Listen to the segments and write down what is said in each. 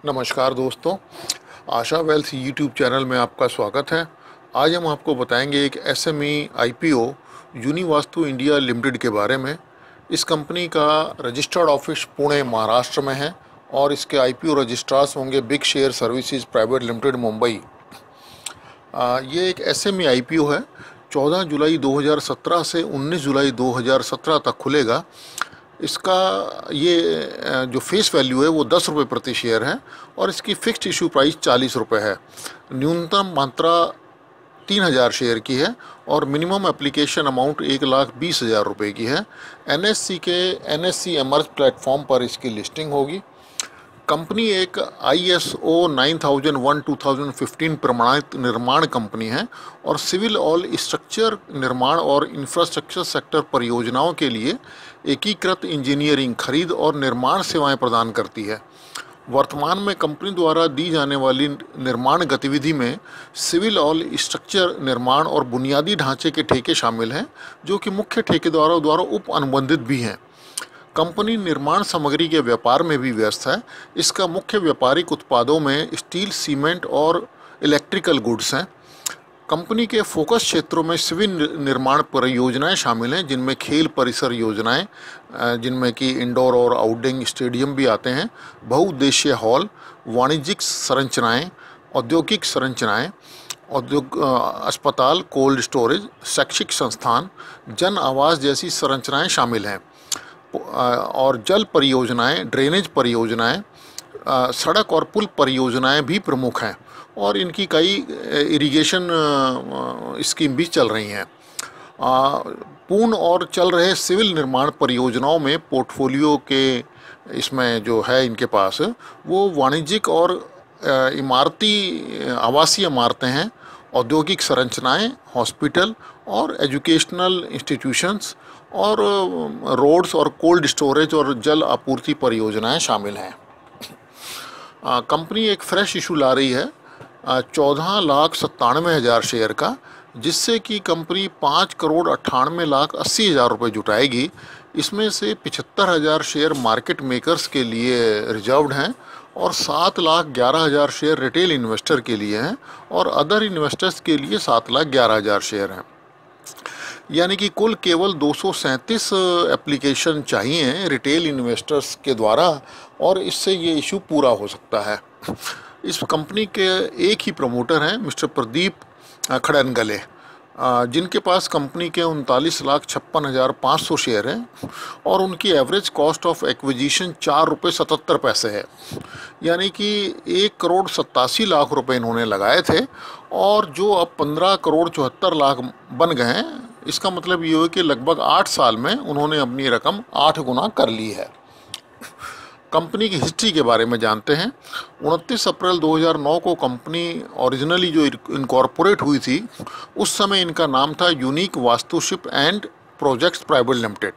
नमस्कार दोस्तों, आशा wealth YouTube channel में आपका स्वागत है। आज हम आपको बताएंगे एक एसएमई आईपीओ यूनिवास्तु इंडिया लिमिटेड के बारे में। इस कंपनी का रजिस्टर्ड ऑफिस पुणे महाराष्ट्र में है और इसके आईपीओ रजिस्ट्रार्स होंगे big share services private limited Mumbai. ये एक एसएमई आईपीओ है। 14 जुलाई 2017 से 19 जुलाई 2017 तक खुलेगा। इसका ये जो फेस वैल्यू है वो 10 रुपये प्रति शेयर है और इसकी फ़िक्स्ड इशू प्राइस 40 रुपये है। न्यूनतम मात्रा 3000 शेयर की है और मिनिमम एप्लीकेशन अमाउंट 1,20,000 रुपये की है। एनएससी एमर्ज प्लेटफॉर्म पर इसकी लिस्टिंग होगी। कंपनी एक ISO 9001-2015 प्रमाणित निर्माण कंपनी है और सिविल और स्ट्रक्चर निर्माण और इंफ्रास्ट्रक्चर सेक्टर परियोजनाओं के लिए एकीकृत इंजीनियरिंग, खरीद और निर्माण सेवाएं प्रदान करती है। वर्तमान में कंपनी द्वारा दी जाने वाली निर्माण गतिविधि में सिविल और स्ट्रक्चर निर्माण और बुनियादी ढांचे के ठेके शामिल हैं, जो कि मुख्य ठेकेदारों द्वारा उप अनुबंधित भी हैं। कंपनी निर्माण सामग्री के व्यापार में भी व्यस्त है। इसका मुख्य व्यापारिक उत्पादों में स्टील, सीमेंट और इलेक्ट्रिकल गुड्स हैं। कंपनी के फोकस क्षेत्रों में सिविल निर्माण परियोजनाएं शामिल हैं, जिनमें खेल परिसर योजनाएं, जिनमें कि इंडोर और आउटडोर स्टेडियम भी आते हैं, बहुउद्देशीय हॉल, वाणिज्यिक संरचनाएं, औद्योगिक संरचनाएं, अस्पताल, कोल्ड स्टोरेज, शैक्षिक संस्थान, जन आवास जैसी संरचनाएं शामिल हैं और जल परियोजनाएं, ड्रेनेज परियोजनाएं, सड़क और पुल परियोजनाएं भी प्रमुख हैं और इनकी कई इरिगेशन स्कीम भी चल रही हैं। पूर्ण और चल रहे सिविल निर्माण परियोजनाओं में पोर्टफोलियो के इसमें जो है इनके पास वो वाणिज्यिक और इमारती आवासीय इमारतें हैं, औद्योगिक संरचनाएं, हॉस्पिटल और एजुकेशनल इंस्टीट्यूशंस और रोड्स और कोल्ड स्टोरेज और जल आपूर्ति परियोजनाएं शामिल हैं। कंपनी एक फ्रेश इशू ला रही है 14,97,000 शेयर का, जिससे कि कंपनी 5,98,80,000 रुपये जुटाएगी। इसमें से 75,000 शेयर मार्केट मेकर्स के लिए रिजर्व्ड हैं और 7,11,000 शेयर रिटेल इन्वेस्टर के लिए हैं और अदर इन्वेस्टर्स के लिए 7,11,000 शेयर हैं। यानी कि कुल केवल 237 एप्लीकेशन चाहिए रिटेल इन्वेस्टर्स के द्वारा और इससे ये इशू पूरा हो सकता है। इस कंपनी के एक ही प्रमोटर हैं, मिस्टर प्रदीप खड़नगले, जिनके पास कंपनी के 39,56,500 शेयर हैं और उनकी एवरेज कॉस्ट ऑफ एक्विजिशन 4.77 रुपये है। यानी कि 1,87,00,000 रुपये इन्होंने लगाए थे और जो अब 15,74,00,000 बन गए हैं। इसका मतलब ये है कि लगभग 8 साल में उन्होंने अपनी रकम 8 गुना कर ली है। कंपनी की हिस्ट्री के बारे में जानते हैं। 29 अप्रैल 2009 को कंपनी ओरिजिनली जो इनकॉर्पोरेट हुई थी, उस समय इनका नाम था यूनिक वास्तुशिल्प एंड प्रोजेक्ट्स प्राइवेट लिमिटेड।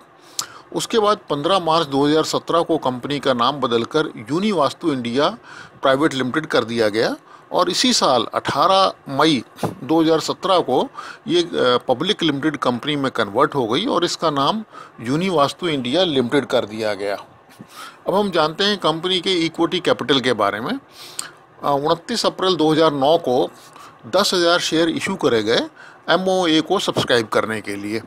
उसके बाद 15 मार्च 2017 को कंपनी का नाम बदलकर यूनिवास्तु इंडिया प्राइवेट लिमिटेड कर दिया गया और इसी साल 18 मई 2017 को ये पब्लिक लिमिटेड कंपनी में कन्वर्ट हो गई और इसका नाम यूनिवास्तु इंडिया लिमिटेड कर दिया गया। अब हम जानते हैं कंपनी के इक्विटी कैपिटल के बारे में। 29 अप्रैल 2009 को 10,000 शेयर इशू करे गए MOA को सब्सक्राइब करने के लिए।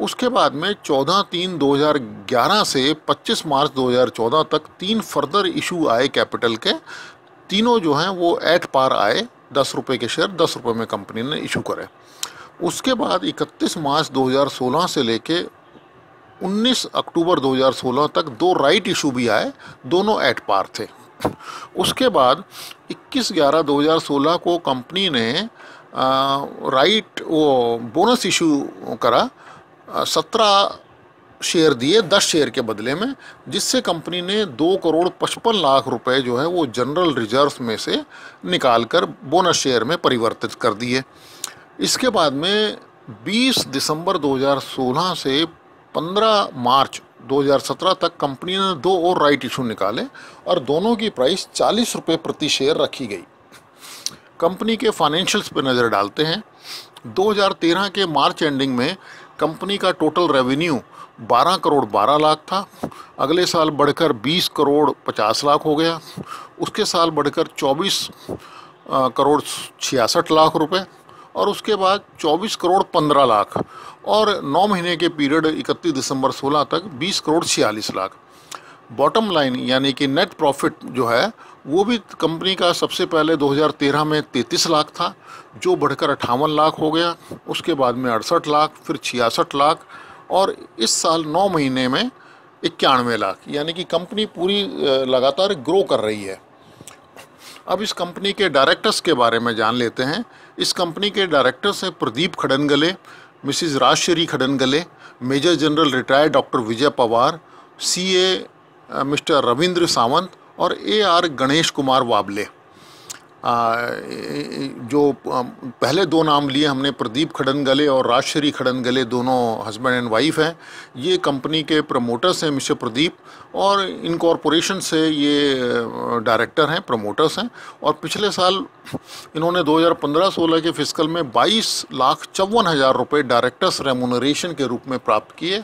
उसके बाद में 14/3/2011 से 25 मार्च 2014 तक 3 फर्दर इशू आए कैपिटल के। तीनों जो हैं वो एट पार आए, 10 रुपये के शेयर 10 रुपये में कंपनी ने इशू करे। उसके बाद 31 मार्च 2016 से लेके 19 अक्टूबर 2016 तक 2 राइट इशू भी आए, दोनों एट पार थे। उसके बाद 21/11/2016 को कंपनी ने राइट वो बोनस इशू करा, 17 शेयर दिए 10 शेयर के बदले में, जिससे कंपनी ने 2,55,00,000 रुपये जो है वो जनरल रिजर्व्स में से निकाल कर बोनस शेयर में परिवर्तित कर दिए। इसके बाद में 20 दिसंबर 2016 से 15 मार्च 2017 तक कंपनी ने 2 और राइट इशू निकाले और दोनों की प्राइस 40 रुपये प्रति शेयर रखी गई। कंपनी के फाइनेंशियल्स पर नज़र डालते हैं। 2013 के मार्च एंडिंग में कंपनी का टोटल रेवेन्यू 12 करोड़ 12 लाख था। अगले साल बढ़कर 20 करोड़ 50 लाख हो गया। उसके साल बढ़कर 24 करोड़ 66 लाख रुपए, और उसके बाद 24 करोड़ 15 लाख, और 9 महीने के पीरियड 31 दिसंबर 16 तक 20 करोड़ 46 लाख। बॉटम लाइन यानी कि नेट प्रॉफिट जो है वो भी कंपनी का सबसे पहले 2013 में 33 लाख था, जो बढ़कर 58 लाख हो गया। उसके बाद में 68 लाख, फिर 66 लाख, और इस साल 9 महीने में 91 लाख, यानी कि कंपनी पूरी लगातार ग्रो कर रही है। अब इस कंपनी के डायरेक्टर्स के बारे में जान लेते हैं। इस कंपनी के डायरेक्टर्स हैं Pradeep Khadangale, Mrs Rajshree Khadangale, major general retired doctor Vijay Pawar, CA mister Ravindra Sawant, और AR गणेश कुमार वाबले। जो पहले दो नाम लिए हमने, प्रदीप खड़नगले और राजश्री खड़नगले, दोनों हस्बैंड एंड वाइफ हैं। ये कंपनी के प्रमोटर्स हैं मिस्टर प्रदीप, और इनकॉर्पोरेशन से ये डायरेक्टर हैं, प्रमोटर्स हैं। और पिछले साल इन्होंने 2015-16 के फिस्कल में 22,54,000 रुपये डायरेक्टर्स रेमुनरेशन के रूप में प्राप्त किए,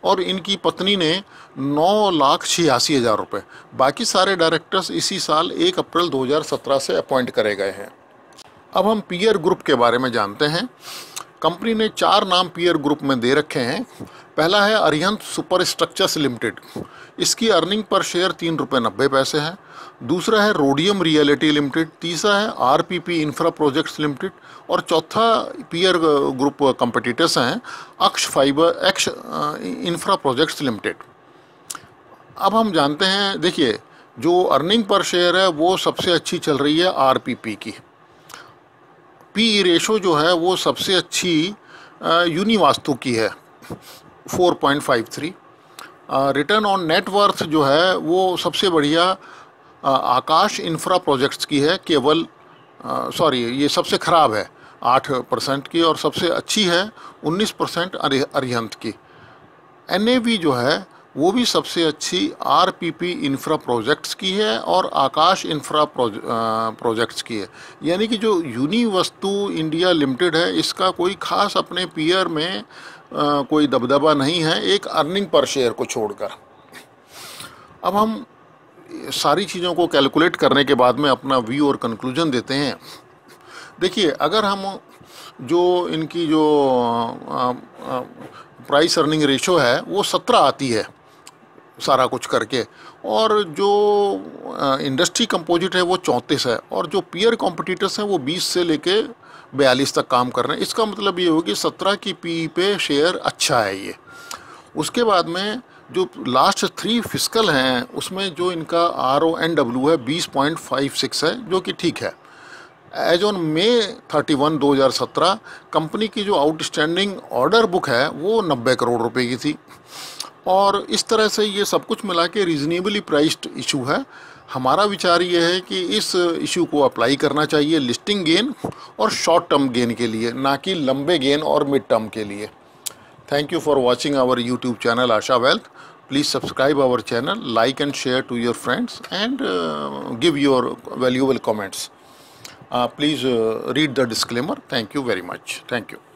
और इनकी पत्नी ने 9,86,000 रुपये। बाकी सारे डायरेक्टर्स इसी साल 1 अप्रैल 2017 से अपॉइंट करे गए हैं। अब हम पीयर ग्रुप के बारे में जानते हैं। कंपनी ने 4 नाम पीयर ग्रुप में दे रखे हैं। पहला है अरिहंत सुपर स्ट्रक्चर्स लिमिटेड, इसकी अर्निंग पर शेयर 3 रुपये 90 पैसे है। दूसरा है रोडियम रियलिटी लिमिटेड, तीसरा है RPP इंफ्रा प्रोजेक्ट्स लिमिटेड, और चौथा पीयर ग्रुप कंपटीटर्स हैं अक्ष इंफ्रा प्रोजेक्ट्स लिमिटेड। अब हम जानते हैं, देखिए जो अर्निंग पर शेयर है वो सबसे अच्छी चल रही है RPP की। PE रेशो जो है वो सबसे अच्छी यूनिवास्तु की है 4.53। रिटर्न ऑन नेटवर्थ जो है वो सबसे बढ़िया आकाश इंफ्रा प्रोजेक्ट्स की है, केवल ये सबसे ख़राब है 8% की, और सबसे अच्छी है 19% अरिहंत की। NAV जो है वो भी सबसे अच्छी RPP इंफ्रा प्रोजेक्ट्स की है और आकाश इंफ्रा प्रोजेक्ट्स की है। यानी कि जो यूनिवस्तु इंडिया लिमिटेड है, इसका कोई ख़ास अपने पीयर में कोई दबदबा नहीं है, एक अर्निंग पर शेयर को छोड़कर। अब हम सारी चीज़ों को कैलकुलेट करने के बाद में अपना व्यू और कंक्लूजन देते हैं। देखिए, अगर हम जो इनकी जो प्राइस अर्निंग रेशो है वो 17 आती है सारा कुछ करके, और जो इंडस्ट्री कंपोजिट है वो 34 है, और जो पीयर कॉम्पिटिटर्स हैं वो 20 से लेके 42 तक काम कर रहे हैं। इसका मतलब ये होगी 17 की PE पे शेयर अच्छा है ये। उसके बाद में जो लास्ट 3 फिस्कल हैं उसमें जो इनका RONW है 20.56 है, जो कि ठीक है। एज ऑन May 31, 2017 कंपनी की जो आउटस्टैंडिंग ऑर्डर बुक है वो 90 करोड़ रुपए की थी, और इस तरह से ये सब कुछ मिला के रीजनेबली प्राइस्ड इशू है। हमारा विचार ये है कि इस इशू को अप्लाई करना चाहिए लिस्टिंग गेन और शॉर्ट टर्म गेन के लिए, ना कि लंबे गेन और मिड टर्म के लिए। Thank you for watching our YouTube channel Asha Wealth. Please subscribe our channel, like and share to your friends, and give your valuable comments. Please read the disclaimer. Thank you very much. Thank you.